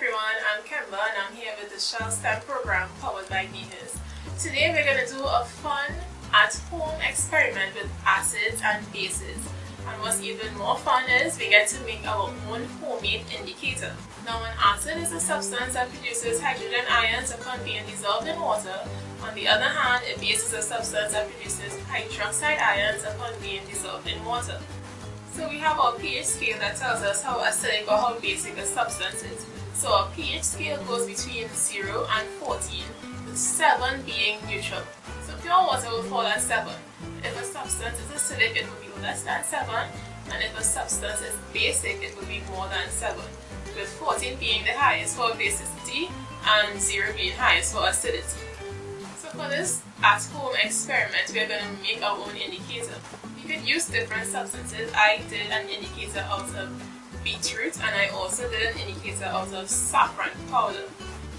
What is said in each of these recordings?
everyone, I'm Kember and I'm here with the Shell STEM program powered by NIHERST. Today we're going to do a fun at-home experiment with acids and bases. And what's even more fun is we get to make our own homemade indicator. Now an acid is a substance that produces hydrogen ions upon being dissolved in water. On the other hand, a base is a substance that produces hydroxide ions upon being dissolved in water. So we have our pH scale that tells us how acidic or how basic a substance is. So our pH scale goes between 0 and 14, with 7 being neutral. So pure water will fall at 7. If a substance is acidic, it will be less than 7, and if a substance is basic, it will be more than 7, with 14 being the highest for basicity and 0 being highest for acidity. So for this at-home experiment, we are going to make our own indicator. You could use different substances. I did an indicator out of beetroot and I also did an indicator out of saffron powder.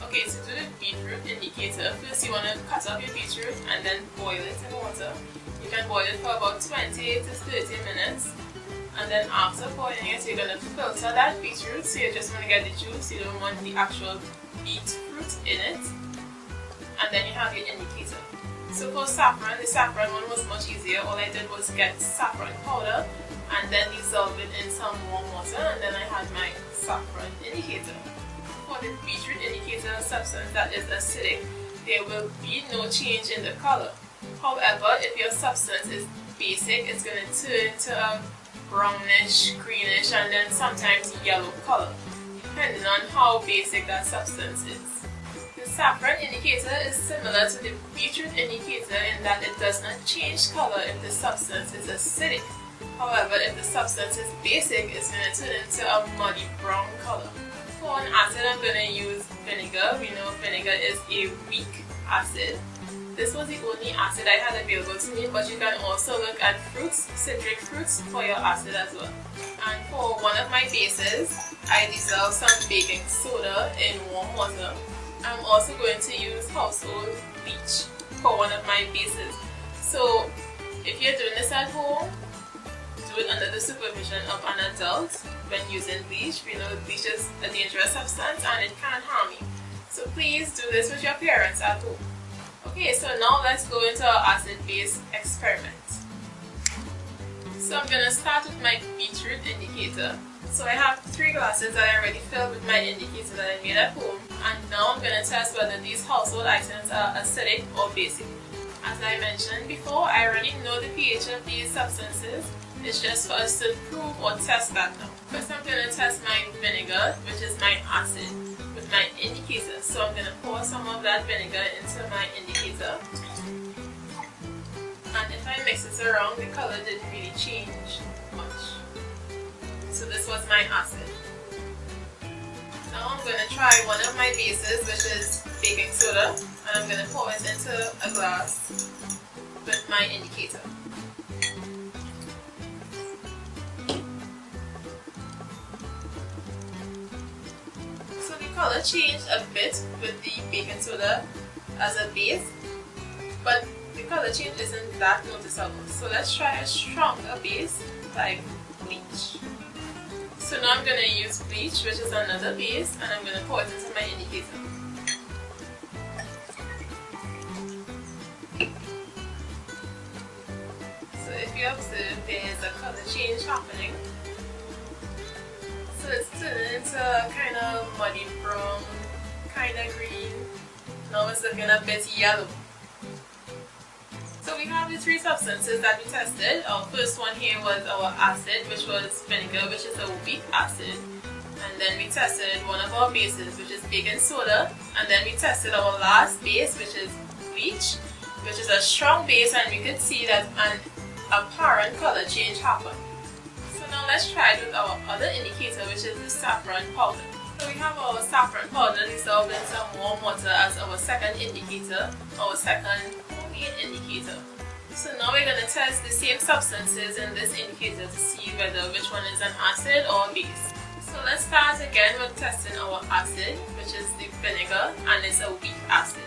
Okay, to do the beetroot indicator, first you want to cut up your beetroot and then boil it in water. You can boil it for about 20 to 30 minutes, and then after boiling it, you're going to filter that beetroot, so you just want to get the juice, you don't want the actual beetroot in it, and then you have your indicator. So for saffron, the saffron one was much easier. All I did was get saffron powder and then dissolve it in some warm water, and then I had my saffron indicator. For the beetroot indicator substance that is acidic, there will be no change in the color. However, if your substance is basic, it's going to turn to a brownish, greenish, and then sometimes yellow color, depending on how basic that substance is. The saffron indicator is similar to the beetroot indicator in that it does not change color if the substance is acidic. However, if the substance is basic, it's going to turn into a muddy brown color. For an acid, I'm going to use vinegar. We know vinegar is a weak acid. This was the only acid I had available to me, but you can also look at fruits, citric fruits, for your acid as well. And for one of my bases, I dissolved some baking soda in warm water. I'm also going to use household bleach for one of my bases. So if you're doing this at home, do it under the supervision of an adult when using bleach. We know bleach is a dangerous substance and it can harm you. So please do this with your parents at home. Okay, so now let's go into our acid-base experiment. So I'm going to start with my beetroot indicator. So I have 3 glasses that I already filled with my indicator that I made at home, and now I'm going to test whether these household items are acidic or basic. As I mentioned before, I already know the pH of these substances. It's just for us to prove or test that now. First I'm going to test my vinegar, which is my acid, with my indicator. So I'm going to pour some of that vinegar into my indicator. And if I mix it around, the color didn't really change much. So this was my acid. Now I'm going to try one of my bases, which is baking soda, and I'm going to pour it into a glass with my indicator. So the color changed a bit with the baking soda as a base, but the color change isn't that noticeable. So let's try a stronger base like bleach. So now I'm going to use bleach, which is another base, and I'm going to pour it into my indicator. So if you observe, there is a color change happening. So it's turning into a kind of muddy brown, kind of green. Now it's looking a bit yellow. So we have the 3 substances that we tested. Our first one here was our acid, which was vinegar, which is a weak acid. And then we tested one of our bases, which is baking soda. And then we tested our last base, which is bleach, which is a strong base, and we could see that an apparent color change happened. So now let's try it with our other indicator, which is the saffron powder. So we have our saffron powder dissolved in some warm water as our second indicator, our second homemade indicator. So now we're going to test the same substances in this indicator to see whether which one is an acid or a base. So let's start again with testing our acid, which is the vinegar, and it's a weak acid.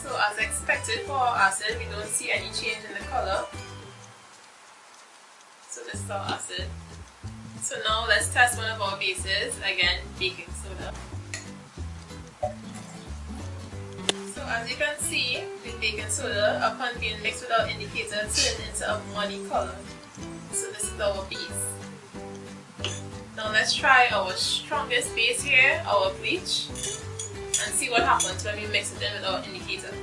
So as expected for our acid, we don't see any change in the color. star acid. So now let's test one of our bases, again baking soda. So as you can see, the baking soda upon being mixed with our indicator turned into a muddy color. So this is our base. Now let's try our strongest base here, our bleach, and see what happens when we mix it in with our indicator.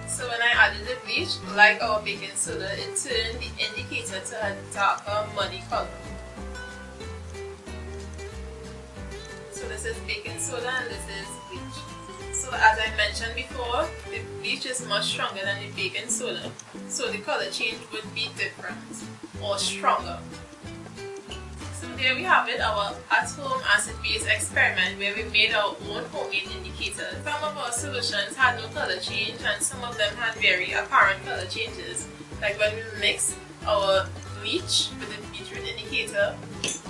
So when I added the bleach, like our baking soda, it turned the indicator to a darker, muddy color. So this is baking soda and this is bleach. So as I mentioned before, the bleach is much stronger than the baking soda, so the color change would be different or stronger. So there we have it, our at-home acid-base experiment where we made our own homemade indicators. Some of our solutions had no color change and some of them had very apparent color changes, like when we mix our bleach with the beetroot indicator,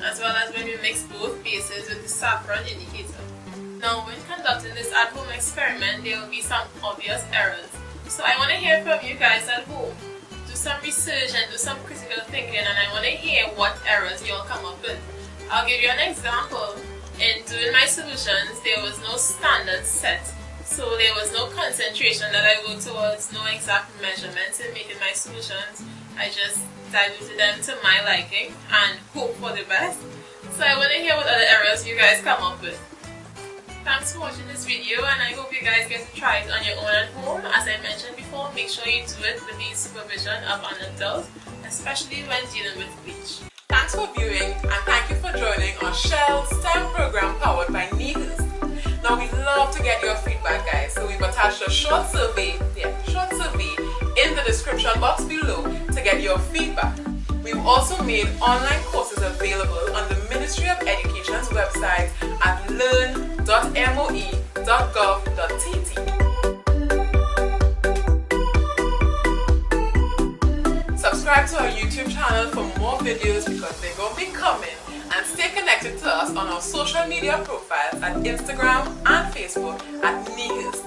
as well as when we mix both bases with the saffron indicator. Now when conducting this at-home experiment, there will be some obvious errors. So I want to hear from you guys at home. Do some research and do some critical thinking, and I want to hear what errors you'll come up with. I'll give you an example. In doing my solutions, there was no standard set. So there was no concentration that I worked towards, no exact measurements in making my solutions. I just diluted them to my liking and hope for the best. So I want to hear what other errors you guys come up with. Thanks for watching this video, and I hope you guys get to try it on your own at home. As I mentioned before, make sure you do it with the supervision of an adult, especially when dealing with bleach. Thanks for viewing, and thank you for joining our Shell STEM program powered by NIHERST. Now we'd love to get your feedback, guys, so we've attached a short survey in the description box below to get your feedback. We've also made online courses available on the Ministry of Education's website at learn.moe.gov.tt. Subscribe to our YouTube channel for more videos because they're going to be coming, and stay connected to us on our social media profiles at Instagram and Facebook at NIHERST.